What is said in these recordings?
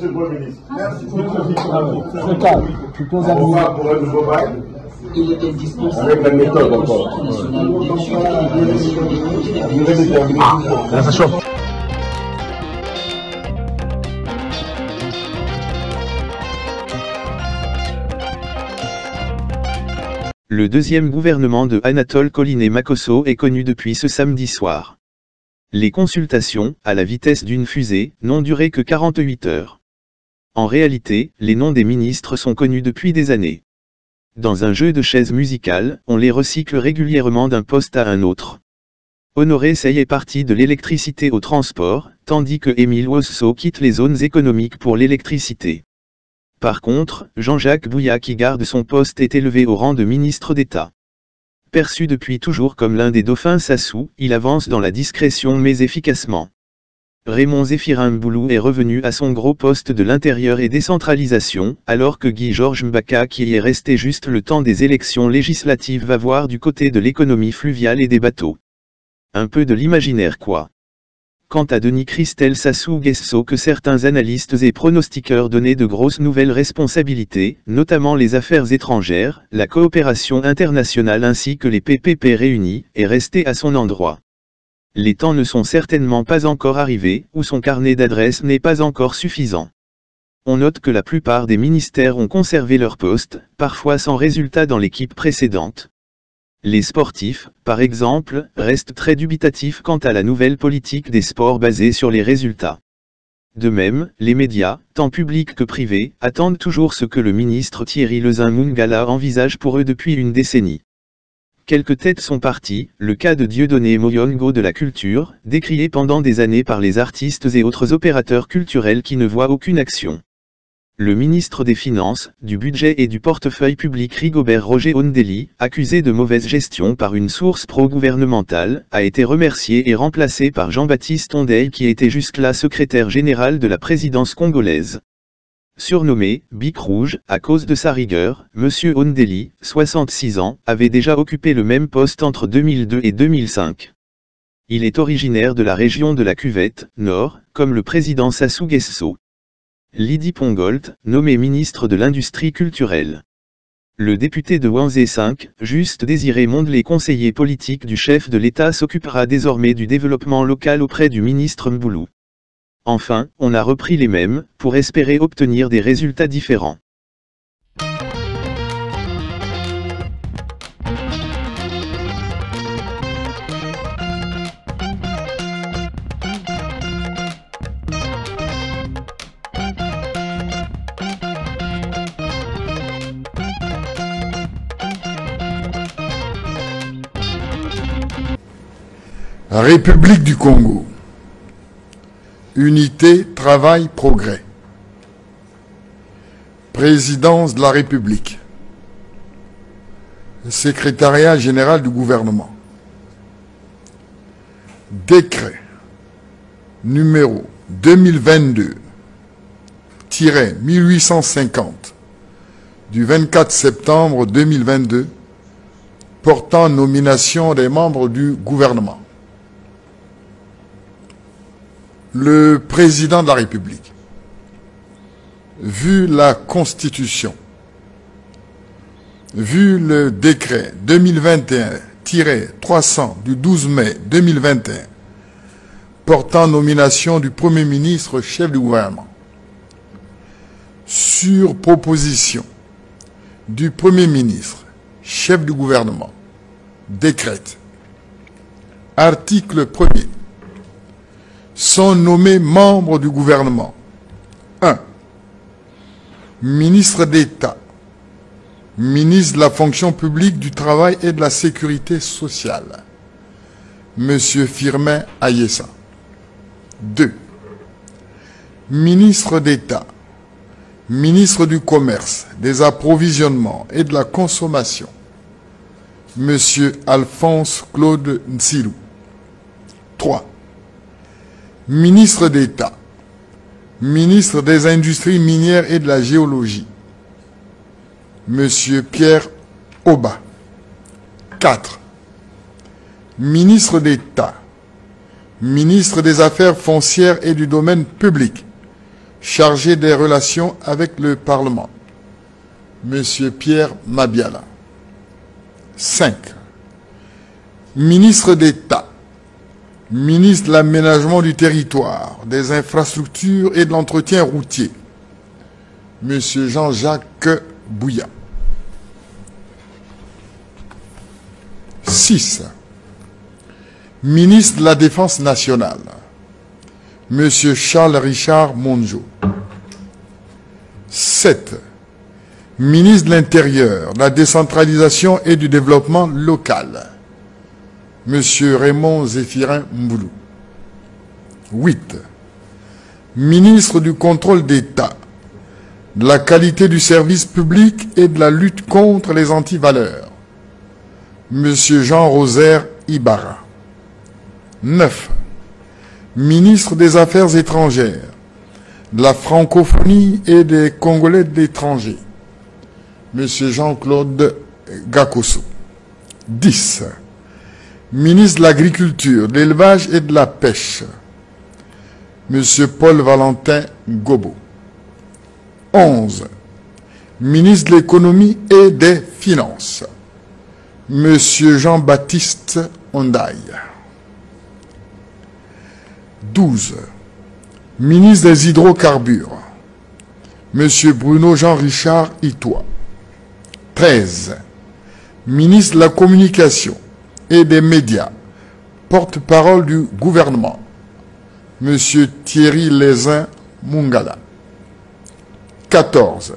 Monsieur le Premier ministre. Merci beaucoup. On va pour un nouveau bail. Il est indispensable avec la méthode encore. Là, ça chauffe. Le deuxième gouvernement de Anatole Collinet-Makosso est connu depuis ce samedi soir. Les consultations, à la vitesse d'une fusée, n'ont duré que 48 heures. En réalité, les noms des ministres sont connus depuis des années. Dans un jeu de chaises musicales, on les recycle régulièrement d'un poste à un autre. Honoré Sey est parti de l'électricité au transport, tandis que Émile Ouosso quitte les zones économiques pour l'électricité. Par contre, Jean-Jacques Bouya qui garde son poste est élevé au rang de ministre d'État. Perçu depuis toujours comme l'un des dauphins Sassou, il avance dans la discrétion mais efficacement. Raymond Zéphirin Mboulou est revenu à son gros poste de l'intérieur et décentralisation, alors que Guy-Georges Mbaka qui est resté juste le temps des élections législatives va voir du côté de l'économie fluviale et des bateaux. Un peu de l'imaginaire quoi. Quant à Denis Christel Sassou Nguesso que certains analystes et pronostiqueurs donnaient de grosses nouvelles responsabilités, notamment les affaires étrangères, la coopération internationale ainsi que les PPP réunis, est resté à son endroit. Les temps ne sont certainement pas encore arrivés, ou son carnet d'adresses n'est pas encore suffisant. On note que la plupart des ministères ont conservé leur poste, parfois sans résultat dans l'équipe précédente. Les sportifs, par exemple, restent très dubitatifs quant à la nouvelle politique des sports basée sur les résultats. De même, les médias, tant publics que privés, attendent toujours ce que le ministre Thierry Lezin-Mungala envisage pour eux depuis une décennie. Quelques têtes sont parties, le cas de Dieudonné Moyongo de la culture, décrié pendant des années par les artistes et autres opérateurs culturels qui ne voient aucune action. Le ministre des Finances, du Budget et du Portefeuille public Rigobert Roger Ondeli, accusé de mauvaise gestion par une source pro-gouvernementale, a été remercié et remplacé par Jean-Baptiste Ondey qui était jusque-là secrétaire général de la présidence congolaise. Surnommé « Bic Rouge » à cause de sa rigueur, M. Ondeli, 66 ans, avait déjà occupé le même poste entre 2002 et 2005. Il est originaire de la région de la Cuvette, Nord, comme le président Sassou Nguesso. Lydie Pongolt, nommé ministre de l'Industrie culturelle. Le député de Wanzé 5, Juste Désiré Mondlé, conseiller politique du chef de l'État, s'occupera désormais du développement local auprès du ministre Mboulou. Enfin, on a repris les mêmes, pour espérer obtenir des résultats différents. République du Congo. Unité, travail, progrès. Présidence de la République. Secrétariat général du gouvernement. Décret numéro 2022-1850 du 24 septembre 2022 portant nomination des membres du gouvernement. Le président de la République, vu la Constitution, vu le décret 2021-300 du 12 mai 2021 portant nomination du Premier ministre chef du gouvernement, sur proposition du Premier ministre chef du gouvernement, décrète, article 1er, sont nommés membres du gouvernement. 1. Ministre d'État, ministre de la fonction publique, du travail et de la sécurité sociale, Monsieur Firmin Ayessa. 2. Ministre d'État, ministre du Commerce, des Approvisionnements et de la Consommation, Monsieur Alphonse Claude Nsilou. 3. Ministre d'État, ministre des Industries minières et de la Géologie, Monsieur Pierre Oba. 4. Ministre d'État, ministre des Affaires foncières et du domaine public, chargé des relations avec le Parlement, M. Pierre Mabiala. 5. Ministre d'État, ministre de l'Aménagement du territoire, des infrastructures et de l'entretien routier, M. Jean-Jacques Bouya. 6. Ministre de la Défense nationale, M. Charles-Richard Monjo. 7. Ministre de l'Intérieur, de la décentralisation et du développement local, M. Raymond Zéphirin Mboulou. 8. Ministre du contrôle d'État, de la qualité du service public et de la lutte contre les antivaleurs, M. Jean-Rosaire Ibarra. 9. Ministre des Affaires étrangères, de la francophonie et des Congolais de l'étranger, M. Jean-Claude Gakoso. 10. Ministre de l'Agriculture, de l'Élevage et de la Pêche, M. Paul-Valentin Gobo. 11. Ministre de l'Économie et des Finances, M. Jean-Baptiste Ondaï. 12. Ministre des Hydrocarbures, M. Bruno Jean-Richard Itois. 13. Ministre de la Communication et des Médias, porte-parole du gouvernement, M. Thierry Lézin Mungala. 14.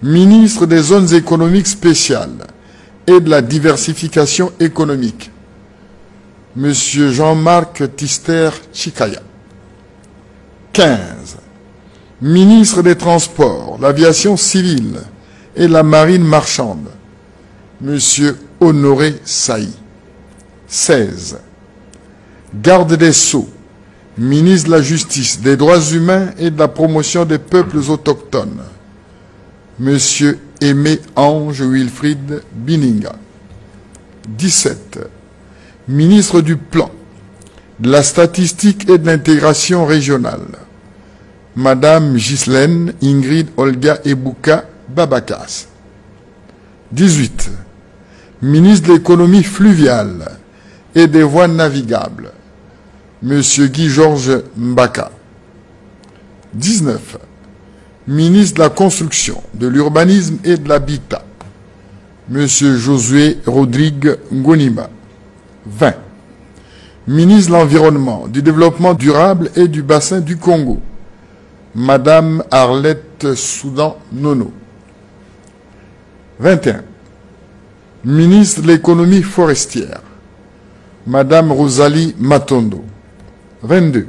Ministre des Zones économiques spéciales et de la diversification économique, M. Jean-Marc Tister Chikaya. 15. Ministre des Transports, l'Aviation civile et la Marine marchande, M. Honoré Saï. 16. Garde des Sceaux, ministre de la Justice, des Droits humains et de la promotion des peuples autochtones, M. Aimé Ange Wilfried Bininga. 17. Ministre du Plan, de la Statistique et de l'Intégration régionale, Madame Ghislaine Ingrid Olga Ebuka Babakas. 18. Ministre de l'Économie fluviale et des voies navigables, M. Guy-Georges Mbaka. 19. Ministre de la Construction, de l'Urbanisme et de l'Habitat, M. Josué Rodrigue Ngonima. 20. Ministre de l'Environnement, du Développement durable et du Bassin du Congo, Madame Arlette Soudan Nono. 21. Ministre de l'Économie forestière, Madame Rosalie Matondo. 22.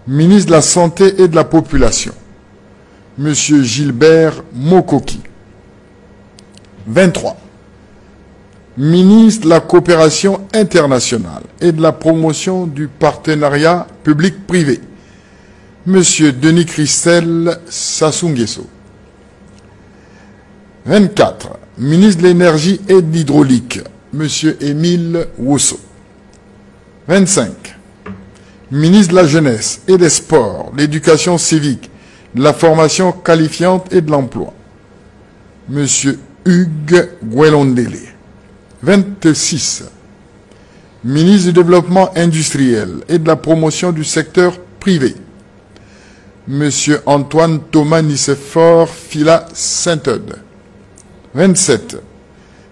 Ministre de la Santé et de la Population, Monsieur Gilbert Mokoki. 23. Ministre de la Coopération internationale et de la promotion du partenariat public-privé, Monsieur Denis Christel Sassou Nguesso. 24. Ministre de l'Énergie et de l'Hydraulique, Monsieur Émile Wosso. 25. Ministre de la Jeunesse et des Sports, de l'Éducation civique, de la formation qualifiante et de l'emploi, Monsieur Hugues Gwelondele. 26. Ministre du Développement industriel et de la promotion du secteur privé, Monsieur Antoine Thomas Nicéphore Fila Saint-Eude. 27.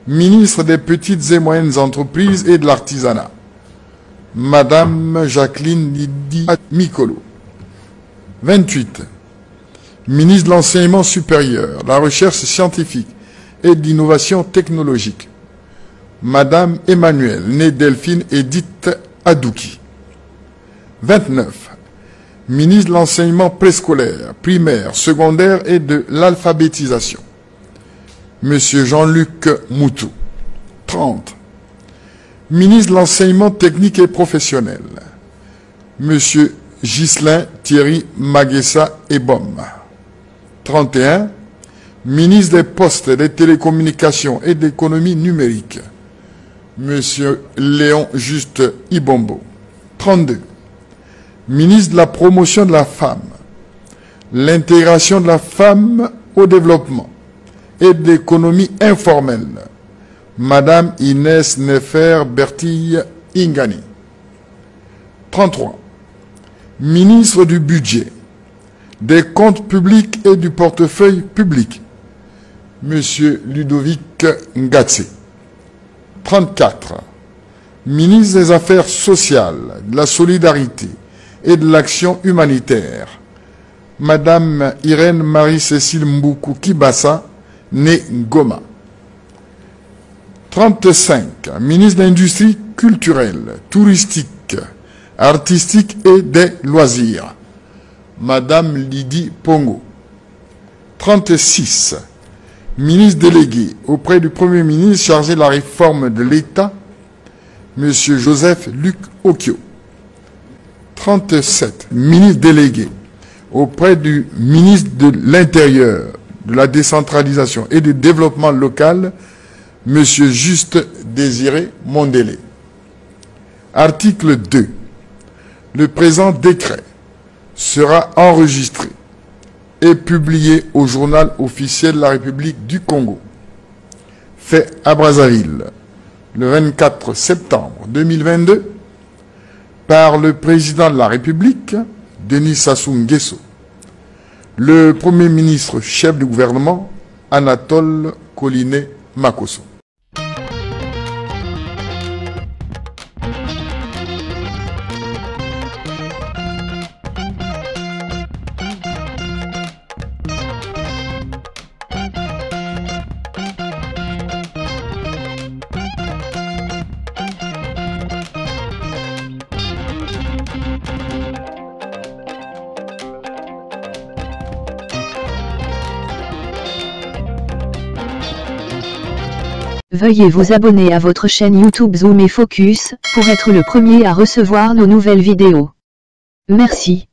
Ministre des Petites et Moyennes Entreprises et de l'Artisanat, Madame Jacqueline Lydie Mikolo. 28. Ministre de l'Enseignement supérieur, de la Recherche scientifique et de l'Innovation technologique, Madame Emmanuelle née Delphine Edith Adouki. 29. Ministre de l'Enseignement préscolaire, primaire, secondaire et de l'alphabétisation, Monsieur Jean-Luc Moutou. 30. Ministre de l'Enseignement technique et professionnel, Monsieur Ghislain Thierry Maguessa Ebom. 31. Ministre des Postes, des Télécommunications et de l'Économie numérique, Monsieur Léon Juste Ibombo. 32. Ministre de la Promotion de la Femme, l'intégration de la femme au développement et de l'économie informelle, Madame Inès Nefer Bertille Ingani. 33. Ministre du Budget, des Comptes publics et du Portefeuille public, Monsieur Ludovic Ngatse. 34. Ministre des Affaires sociales, de la solidarité et de l'action humanitaire, Madame Irène Marie-Cécile Mboukou Kibassa, née Goma. 35. Ministre de l'Industrie culturelle, touristique, artistique et des loisirs, Madame Lydie Pongo. 36. Ministre délégué auprès du Premier ministre chargé de la réforme de l'État, Monsieur Joseph Luc Okio. 37. Ministre délégué auprès du ministre de l'Intérieur, de la décentralisation et du développement local, Monsieur Juste Désiré Mondélé. Article 2. Le présent décret sera enregistré et publié au journal officiel de la République du Congo, fait à Brazzaville, le 24 septembre 2022, par le président de la République, Denis Sassou Nguesso, le Premier ministre chef du gouvernement, Anatole Koliné Makosso. Veuillez vous abonner à votre chaîne YouTube Zoom et Focus, pour être le premier à recevoir nos nouvelles vidéos. Merci.